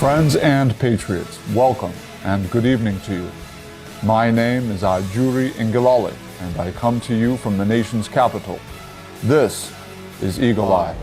Friends and patriots, welcome and good evening to you. My name is Ajuri Ngelale, and I come to you from the nation's capital. This is Eagle Eye.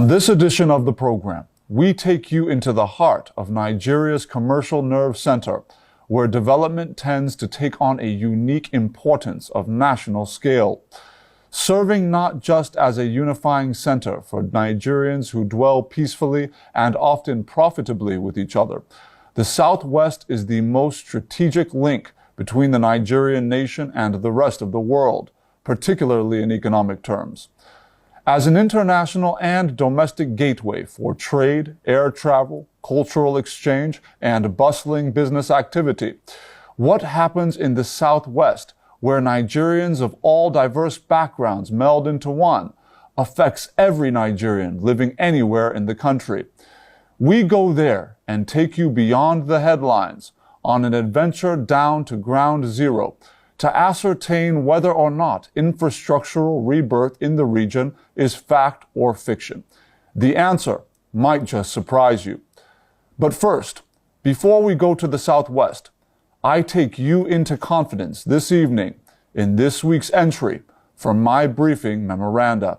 On this edition of the program, we take you into the heart of Nigeria's commercial nerve center, where development tends to take on a unique importance of national scale, serving not just as a unifying center for Nigerians who dwell peacefully and often profitably with each other. The Southwest is the most strategic link between the Nigerian nation and the rest of the world, particularly in economic terms. As an international and domestic gateway for trade, air travel, cultural exchange, and bustling business activity, what happens in the Southwest, where Nigerians of all diverse backgrounds meld into one, affects every Nigerian living anywhere in the country. We go there and take you beyond the headlines on an adventure down to ground zero to ascertain whether or not infrastructural rebirth in the region is fact or fiction. The answer might just surprise you. But first, before we go to the Southwest, I take you into confidence this evening in this week's entry from my briefing memoranda.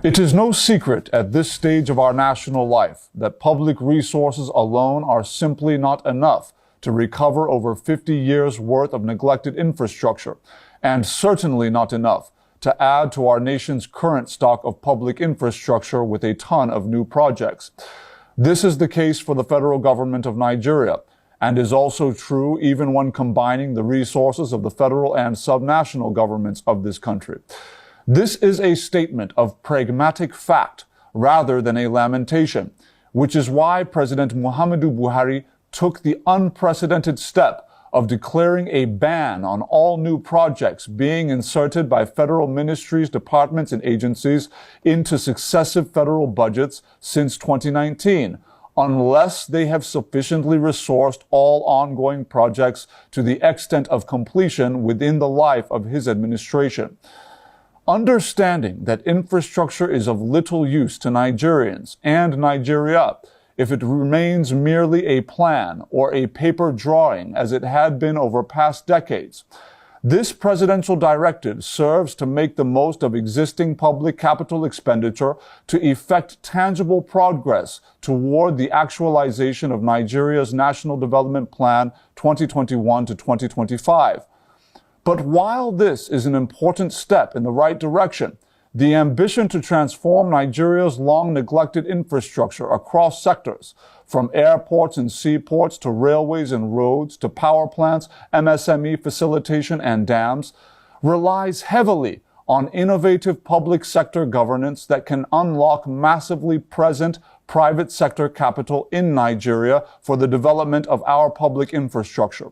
It is no secret at this stage of our national life that public resources alone are simply not enough to recover over 50 years' worth of neglected infrastructure, and certainly not enough to add to our nation's current stock of public infrastructure with a ton of new projects. This is the case for the federal government of Nigeria, and is also true even when combining the resources of the federal and subnational governments of this country. This is a statement of pragmatic fact rather than a lamentation, which is why President Muhammadu Buhari took the unprecedented step of declaring a ban on all new projects being inserted by federal ministries, departments, and agencies into successive federal budgets since 2019, unless they have sufficiently resourced all ongoing projects to the extent of completion within the life of his administration. Understanding that infrastructure is of little use to Nigerians and Nigeria if it remains merely a plan or a paper drawing as it had been over past decades, this presidential directive serves to make the most of existing public capital expenditure to effect tangible progress toward the actualization of Nigeria's National Development Plan 2021 to 2025. But while this is an important step in the right direction, the ambition to transform Nigeria's long-neglected infrastructure across sectors, from airports and seaports to railways and roads to power plants, MSME facilitation and dams, relies heavily on innovative public sector governance that can unlock massively present private sector capital in Nigeria for the development of our public infrastructure.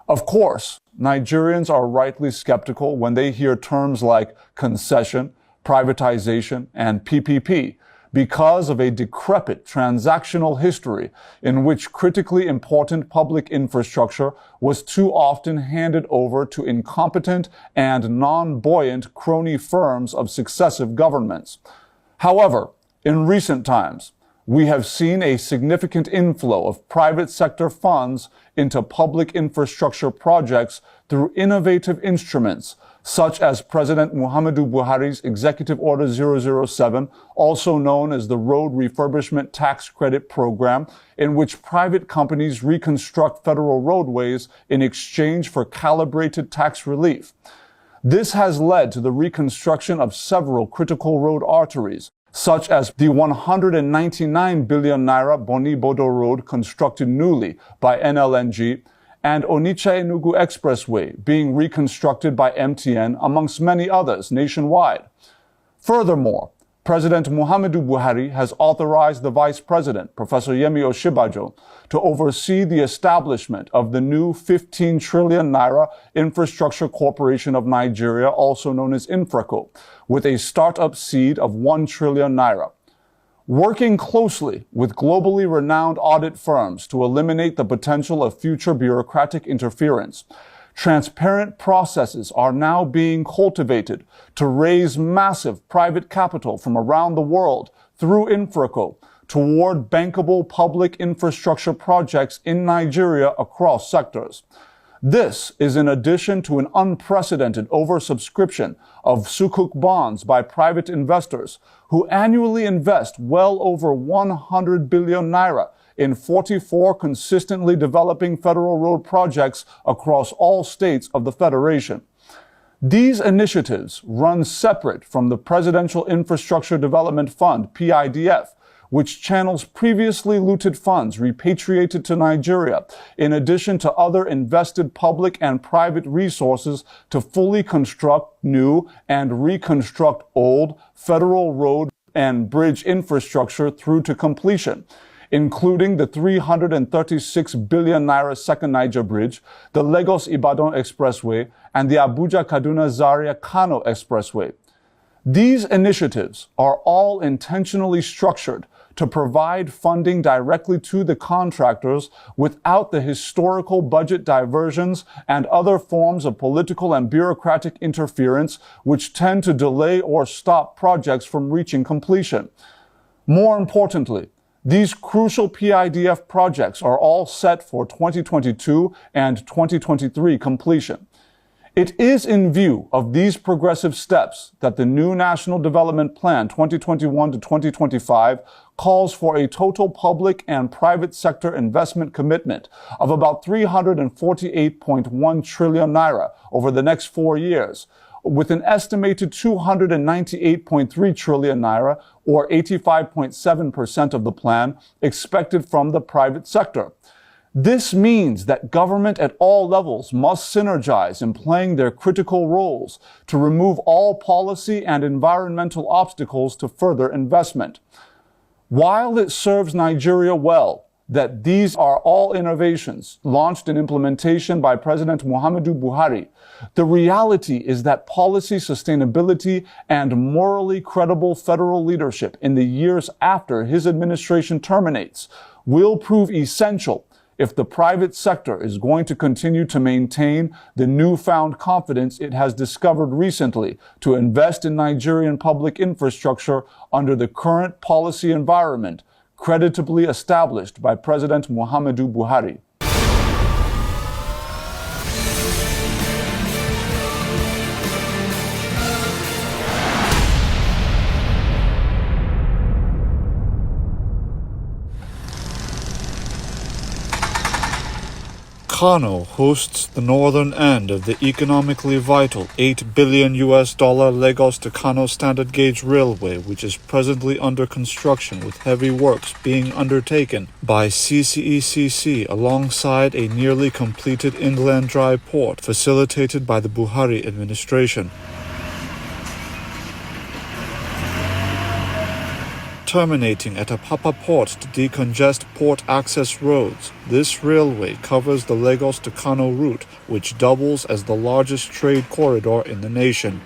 Of course, Nigerians are rightly skeptical when they hear terms like concession, privatization, and PPP because of a decrepit transactional history in which critically important public infrastructure was too often handed over to incompetent and non-buoyant crony firms of successive governments. However, in recent times, we have seen a significant inflow of private sector funds into public infrastructure projects through innovative instruments such as President Muhammadu Buhari's Executive Order 007, also known as the Road Refurbishment Tax Credit Program, in which private companies reconstruct federal roadways in exchange for calibrated tax relief. This has led to the reconstruction of several critical road arteries, such as the 199 billion naira Boni-Bodo Road constructed newly by NLNG and Onitsha-Enugu Expressway being reconstructed by MTN, amongst many others nationwide. Furthermore, President Muhammadu Buhari has authorized the Vice President, Professor Yemi Osinbajo, to oversee the establishment of the new 15 trillion naira Infrastructure Corporation of Nigeria, also known as Infraco, with a startup seed of 1 trillion naira. Working closely with globally renowned audit firms to eliminate the potential of future bureaucratic interference, transparent processes are now being cultivated to raise massive private capital from around the world through Infraco toward bankable public infrastructure projects in Nigeria across sectors. This is in addition to an unprecedented oversubscription of Sukuk bonds by private investors who annually invest well over 100 billion naira in 44 consistently developing federal road projects across all states of the Federation. These initiatives run separate from the Presidential Infrastructure Development Fund, PIDF, which channels previously looted funds repatriated to Nigeria, in addition to other invested public and private resources to fully construct new and reconstruct old federal road and bridge infrastructure through to completion, including the 336 billion naira second Niger Bridge, the Lagos-Ibadan Expressway, and the Abuja-Kaduna-Zaria-Kano Expressway. These initiatives are all intentionally structured to provide funding directly to the contractors without the historical budget diversions and other forms of political and bureaucratic interference which tend to delay or stop projects from reaching completion. More importantly, these crucial PIDF projects are all set for 2022 and 2023 completion. It is in view of these progressive steps that the new National Development Plan 2021 to 2025 calls for a total public and private sector investment commitment of about 348.1 trillion naira over the next 4 years, with an estimated 298.3 trillion naira, or 85.7% of the plan, expected from the private sector. This means that government at all levels must synergize in playing their critical roles to remove all policy and environmental obstacles to further investment. While it serves Nigeria well that these are all innovations launched in implementation by President Muhammadu Buhari, the reality is that policy sustainability and morally credible federal leadership in the years after his administration terminates will prove essential if the private sector is going to continue to maintain the newfound confidence it has discovered recently to invest in Nigerian public infrastructure under the current policy environment creditably established by President Muhammadu Buhari. Kano hosts the northern end of the economically vital $8 billion Lagos to Kano standard gauge railway, which is presently under construction with heavy works being undertaken by CCECC alongside a nearly completed inland dry port facilitated by the Buhari administration. Terminating at Apapa Port to decongest port access roads, this railway covers the Lagos to Kano route, which doubles as the largest trade corridor in the nation.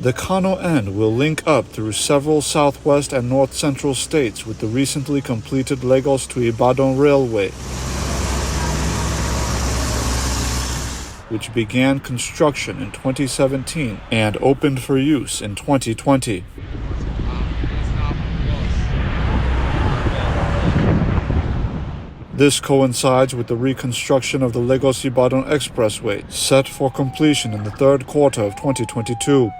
The Kano end will link up through several southwest and north-central states with the recently completed Lagos to Ibadan railway, which began construction in 2017 and opened for use in 2020. This coincides with the reconstruction of the Lagos-Ibadan Expressway, set for completion in the third quarter of 2022.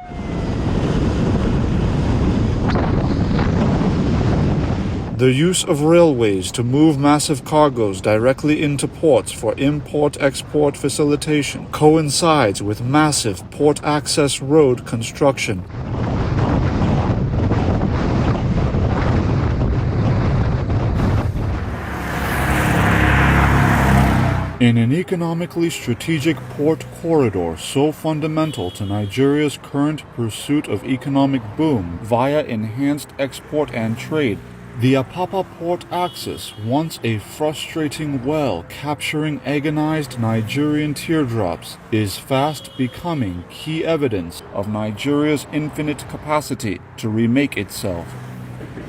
The use of railways to move massive cargoes directly into ports for import-export facilitation coincides with massive port access road construction. In an economically strategic port corridor so fundamental to Nigeria's current pursuit of economic boom via enhanced export and trade, the Apapa port axis, once a frustrating well capturing agonized Nigerian teardrops, is fast becoming key evidence of Nigeria's infinite capacity to remake itself.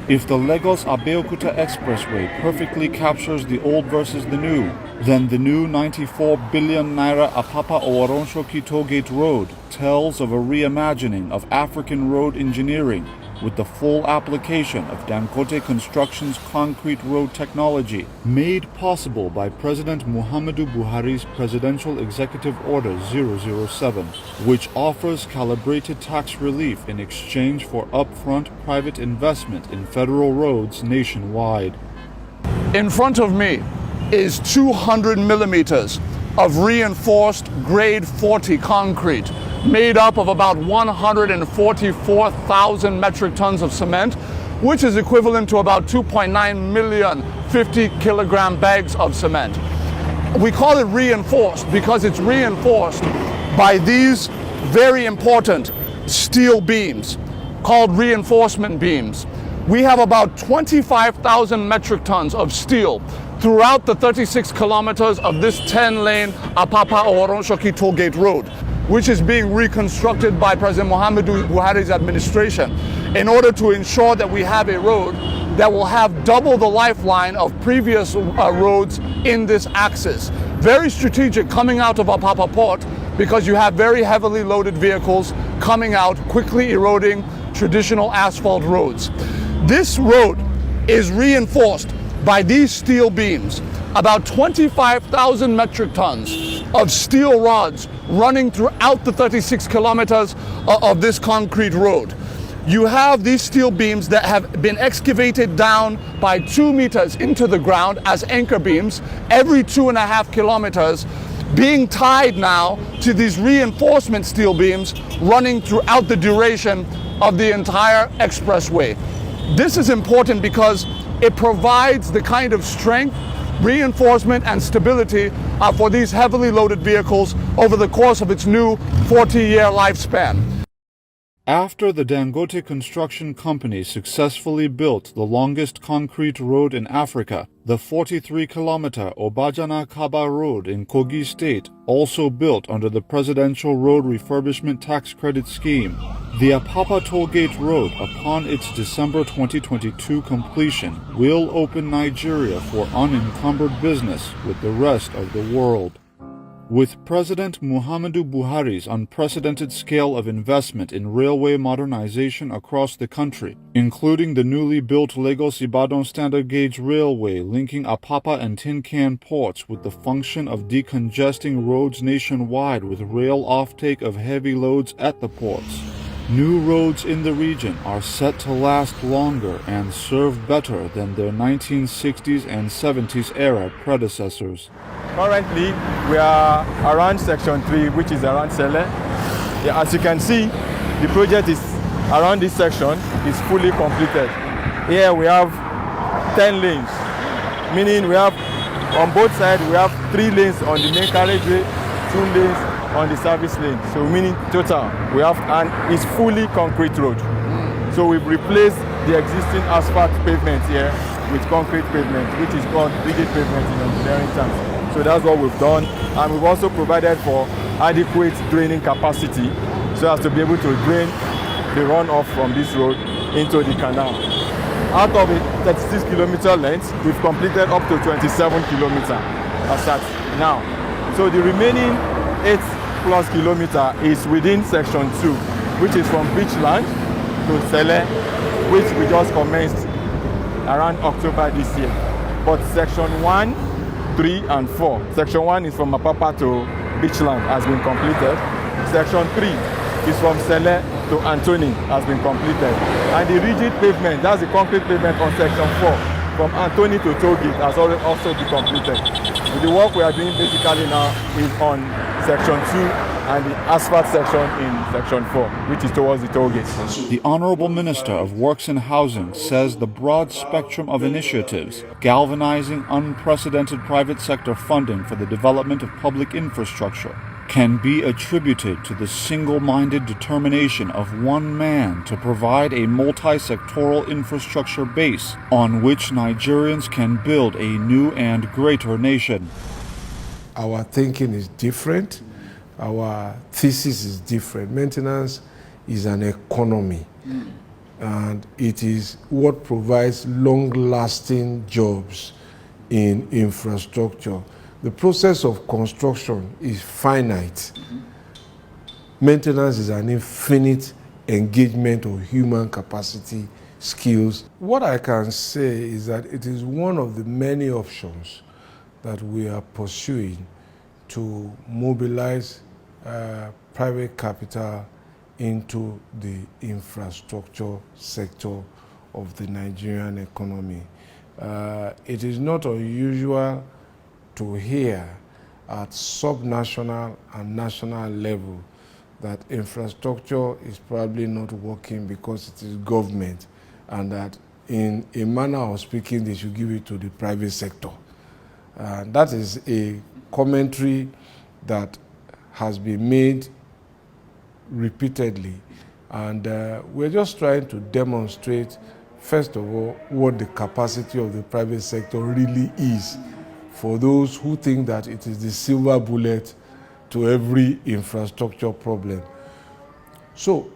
If the Lagos-Abeokuta Expressway perfectly captures the old versus the new, then the new 94 billion naira Apapa-Oworonshoki Tollgate Road tells of a reimagining of African road engineering with the full application of Dangote Construction's concrete road technology, made possible by President Muhammadu Buhari's Presidential Executive Order 007, which offers calibrated tax relief in exchange for upfront private investment in federal roads nationwide. In front of me is 200 millimeters of reinforced grade 40 concrete made up of about 144,000 metric tons of cement, which is equivalent to about 2.9 million 50-kilogram bags of cement. We call it reinforced because it's reinforced by these very important steel beams called reinforcement beams. We have about 25,000 metric tons of steel throughout the 36 kilometers of this 10-lane Apapa-Oworonshoki Tollgate Road, which is being reconstructed by President Muhammadu Buhari's administration in order to ensure that we have a road that will have double the lifeline of previous roads in this axis. Very strategic coming out of Apapa Port because you have very heavily loaded vehicles coming out, quickly eroding traditional asphalt roads. This road is reinforced by these steel beams, about 25,000 metric tons of steel rods running throughout the 36 kilometers of this concrete road. You have these steel beams that have been excavated down by 2 meters into the ground as anchor beams every 2.5 kilometers, being tied now to these reinforcement steel beams running throughout the duration of the entire expressway. This is important because it provides the kind of strength, reinforcement, and stability for these heavily loaded vehicles over the course of its new 40-year lifespan. After the Dangote Construction Company successfully built the longest concrete road in Africa, the 43-kilometer Obajana-Kaba Road in Kogi State, also built under the Presidential Road Refurbishment Tax Credit Scheme, the Apapa Tollgate Road, upon its December 2022 completion, will open Nigeria for unencumbered business with the rest of the world. With President Muhammadu Buhari's unprecedented scale of investment in railway modernization across the country, including the newly built Lagos-Ibadan standard gauge railway linking Apapa and Tin Can ports with the function of decongesting roads nationwide with rail offtake of heavy loads at the ports, new roads in the region are set to last longer and serve better than their 1960s and 70s era predecessors. Currently, we are around Section 3, which is around Sele. Yeah, as you can see, the project is around this section is fully completed. Here we have 10 lanes, meaning we have on both sides we have 3 lanes on the main carriageway, 2 lanes on the service lane. So meaning total we have, and it's fully concrete road. So we've replaced the existing asphalt pavement here with concrete pavement, which is called rigid pavement in engineering terms. So that's what we've done, and we've also provided for adequate draining capacity so as to be able to drain the runoff from this road into the canal. Out of a 36 kilometer length, we've completed up to 27 kilometers as at now. So the remaining 8+ kilometers is within Section 2, which is from Beachland to Sele, which we just commenced around October this year. But Section 1, 3 and 4. Section 1 is from Apapa to Beachland, has been completed. Section 3 is from Sele to Anthony, has been completed. And the rigid pavement, that's the concrete pavement on Section 4, from Anthony to Tollgate has also been completed. The work we are doing basically now is on section 2 and the asphalt section in section 4, which is towards the Tollgate. The Honorable Minister of Works and Housing says the broad spectrum of initiatives galvanizing unprecedented private sector funding for the development of public infrastructure can be attributed to the single-minded determination of one man to provide a multi-sectoral infrastructure base on which Nigerians can build a new and greater nation. Our thinking is different. Our thesis is different. Maintenance is an economy, and it is what provides long-lasting jobs in infrastructure. The process of construction is finite. Maintenance is an infinite engagement of human capacity, skills. What I can say is that it is one of the many options that we are pursuing to mobilize private capital into the infrastructure sector of the Nigerian economy. It is not unusual to hear at subnational and national level that infrastructure is probably not working because it is government, and that in a manner of speaking they should give it to the private sector. That is a commentary that has been made repeatedly, and we're just trying to demonstrate, first of all, what the capacity of the private sector really is for those who think that it is the silver bullet to every infrastructure problem. So,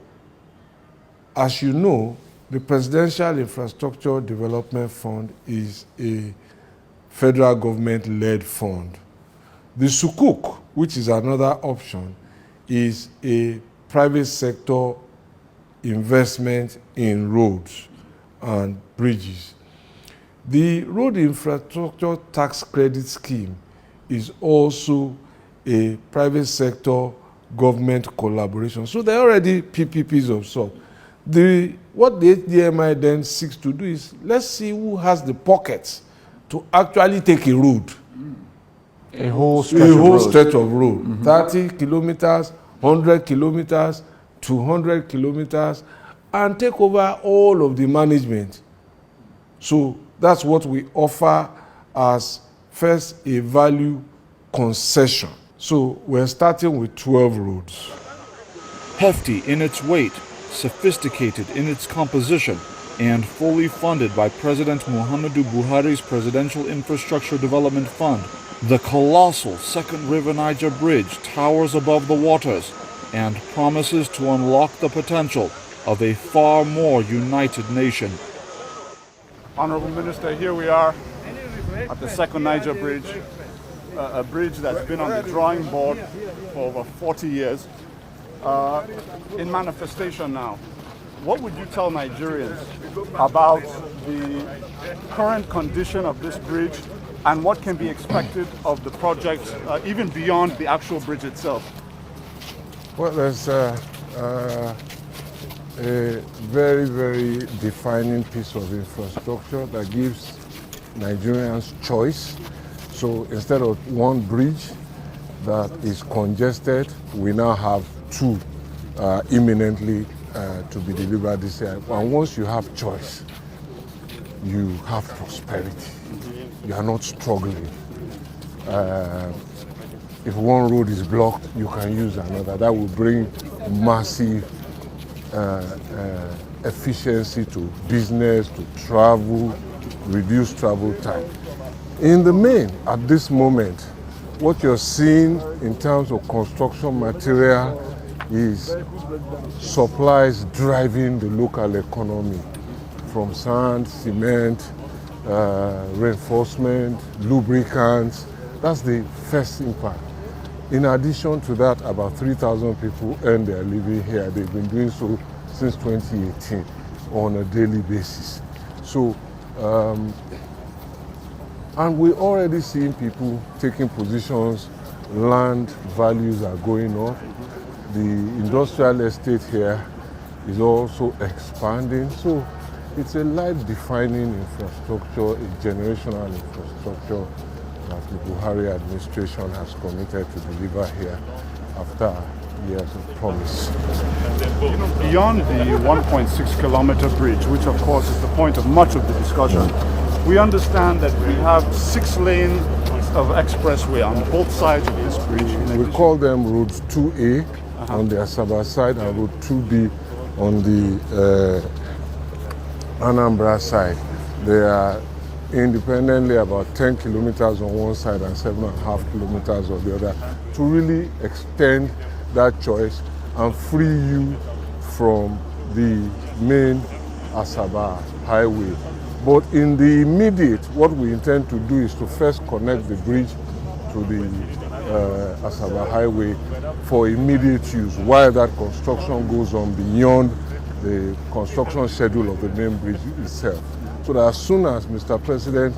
as you know, the Presidential Infrastructure Development Fund is a federal government-led fund. The Sukuk, which is another option, is a private sector investment in roads and bridges. The Road Infrastructure Tax Credit Scheme is also a private sector government collaboration. So there are already PPPs of sorts. What the HDMI then seeks to do is, let's see who has the pockets to actually take a road. A whole stretch of road. 30 kilometers, 100 kilometers, 200 kilometers, and take over all of the management. So that's what we offer as first a value concession. So we're starting with 12 roads. Hefty in its weight, sophisticated in its composition, and fully funded by President Muhammadu Buhari's Presidential Infrastructure Development Fund, the colossal Second River Niger Bridge towers above the waters and promises to unlock the potential of a far more united nation. Honorable Minister, here we are at the Second Niger Bridge, a bridge that's been on the drawing board for over 40 years, in manifestation now. What would you tell Nigerians about the current condition of this bridge and what can be expected of the project, even beyond the actual bridge itself? Well, there's a very, very defining piece of infrastructure that gives Nigerians choice. So instead of one bridge that is congested, we now have two imminently to be delivered this year. And once you have choice, you have prosperity. You are not struggling. If one road is blocked, you can use another. That will bring massive efficiency to business, to travel, reduce travel time. In the main, at this moment, what you're seeing in terms of construction material is supplies driving the local economy, from sand, cement, reinforcement, lubricants. That's the first impact. In addition to that, about 3,000 people earn their living here. They've been doing so since 2018 on a daily basis. So, and we're already seeing people taking positions, land values are going up. The industrial estate here is also expanding. So It's a life-defining infrastructure, a generational infrastructure that the Buhari administration has committed to deliver here after years of promise. Beyond the 1.6 kilometer bridge, which of course is the point of much of the discussion, we understand that we have 6 lanes of expressway on both sides of this bridge. We call them Road 2A on the Asaba side and Road 2B on the Anambra side. They are independently about 10 kilometers on one side and 7.5 kilometers on the other, to really extend that choice and free you from the main Asaba highway. But in the immediate, what we intend to do is to first connect the bridge to the Asaba highway for immediate use while that construction goes on beyond the construction schedule of the main bridge itself. So that as soon as Mr. President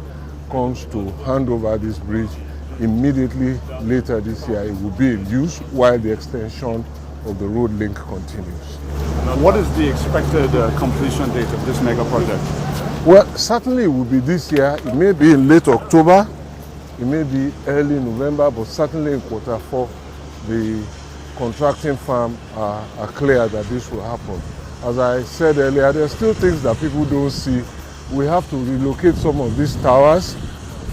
comes to hand over this bridge, immediately later this year it will be in use while the extension of the road link continues. What is the expected completion date of this mega project? Well, certainly it will be this year. It may be in late October, it may be early November, but certainly in Q4, the contracting firm are clear that this will happen. As I said earlier, there are still things that people don't see. We have to relocate some of these towers.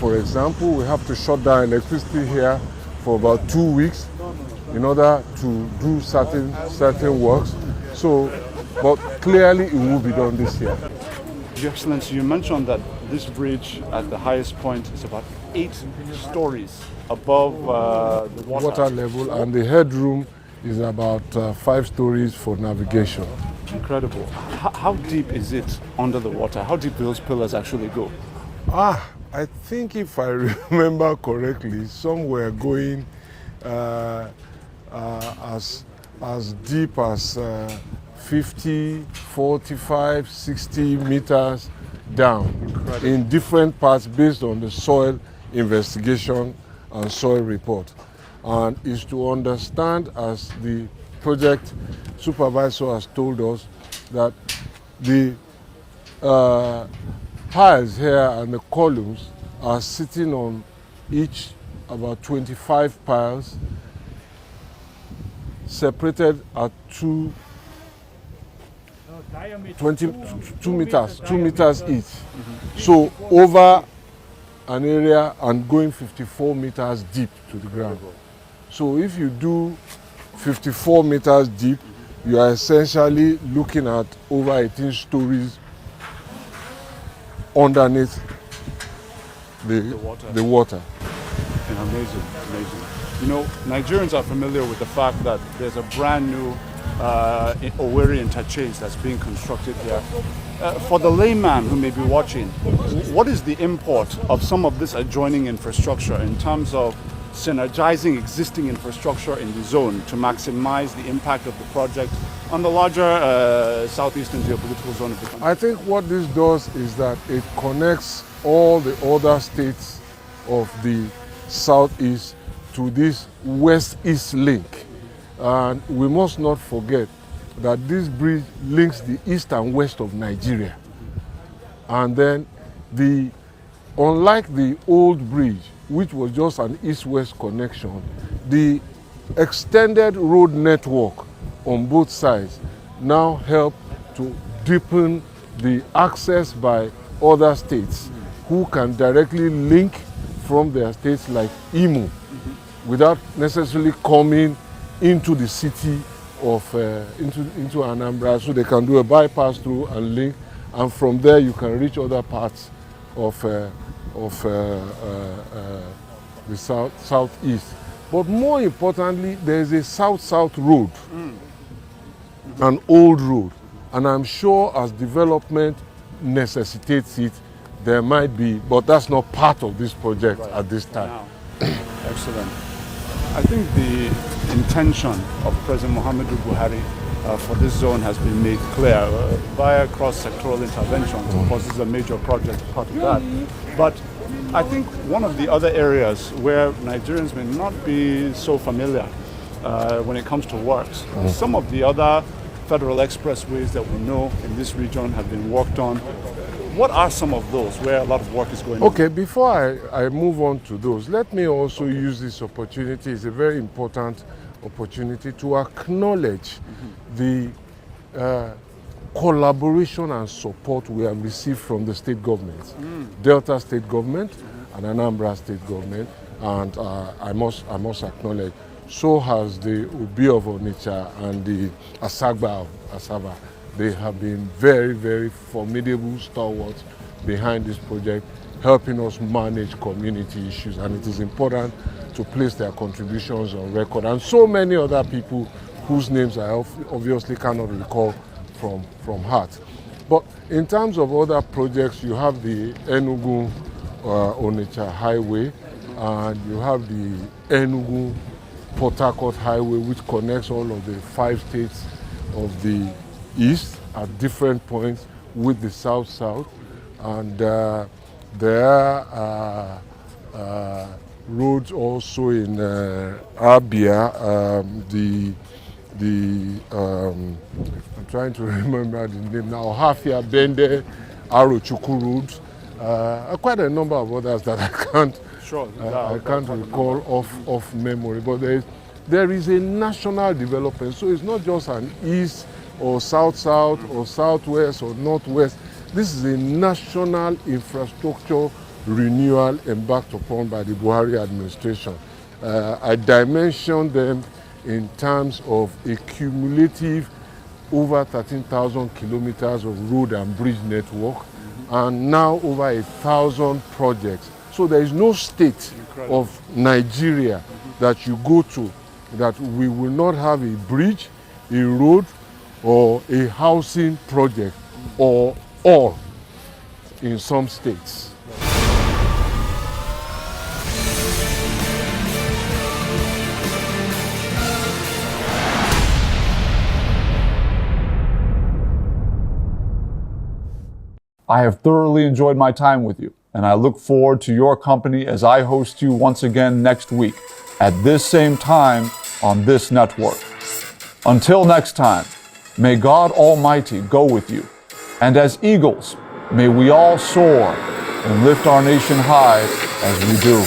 For example, we have to shut down electricity here for about 2 weeks in order to do certain works. So, but clearly it will be done this year. Your Excellency, you mentioned that this bridge at the highest point is about 8 stories above the water level, and the headroom is about 5 stories for navigation. Incredible. How deep is it under the water? How deep do those pillars actually go? I think if I remember correctly, some were going as deep as 50, 45, 60 meters down. Incredible. In different parts based on the soil investigation and soil report. And is to understand, as the project supervisor has told us, that the piles here and the columns are sitting on each about 25 piles, separated at 2 meters each. So over an area and going 54 meters deep to the ground. So if you do 54 meters deep, you are essentially looking at over 18 stories underneath the water. Amazing, amazing. You know, Nigerians are familiar with the fact that there's a brand new Owerri interchange that's being constructed here. For the layman who may be watching, what is the import of some of this adjoining infrastructure in terms of synergizing existing infrastructure in the zone to maximize the impact of the project on the larger southeastern geopolitical zone of the country? I think what this does is that it connects all the other states of the southeast to this west-east link. And we must not forget that this bridge links the east and west of Nigeria. And then, unlike the old bridge, which was just an east-west connection, the extended road network on both sides now help to deepen the access by other states who can directly link from their states like Imo without necessarily coming into the city of into Anambra, so they can do a bypass through and link, and from there you can reach other parts of the southeast. But more importantly, there is a south-south road, an old road, and I'm sure as development necessitates it, there might be, but that's not part of this project at this time. Now. Excellent. I think the intention of President Muhammadu Buhari for this zone has been made clear via cross-sectoral interventions. Of course, this is a major project, part of that. But I think one of the other areas where Nigerians may not be so familiar when it comes to works, some of the other federal expressways that we know in this region have been worked on. What are some of those where a lot of work is going on? Okay, before I move on to those, let me also use this opportunity. It's a very important opportunity to acknowledge the collaboration and support we have received from the state governments, Delta State Government and Anambra State Government, and I must acknowledge, so has the Obi of Onitsha and the Asagba of Asaba. They have been very, very formidable stalwarts behind this project, helping us manage community issues, and it is important to place their contributions on record. And so many other people whose names I obviously cannot recall from heart. But in terms of other projects, you have the Enugu Onitsha Highway, and you have the Enugu Port Harcourt Highway, which connects all of the 5 states of the east at different points with the south-south. And there are roads also in Abia, I'm trying to remember the name now, Hafia, Bende, Arochukwu roads, quite a number of others that I can't recall off memory. But there is a national development, so it's not just an east or south-south or southwest or northwest. This is a national infrastructure renewal embarked upon by the Buhari administration. I dimension them in terms of a cumulative over 13,000 kilometers of road and bridge network, and now over 1,000 projects. So there is no state of Nigeria that you go to that we will not have a bridge, a road, or a housing project, or all in some states. I have thoroughly enjoyed my time with you, and I look forward to your company as I host you once again next week at this same time on this network. Until next time, may God Almighty go with you, and as eagles, may we all soar and lift our nation high as we do.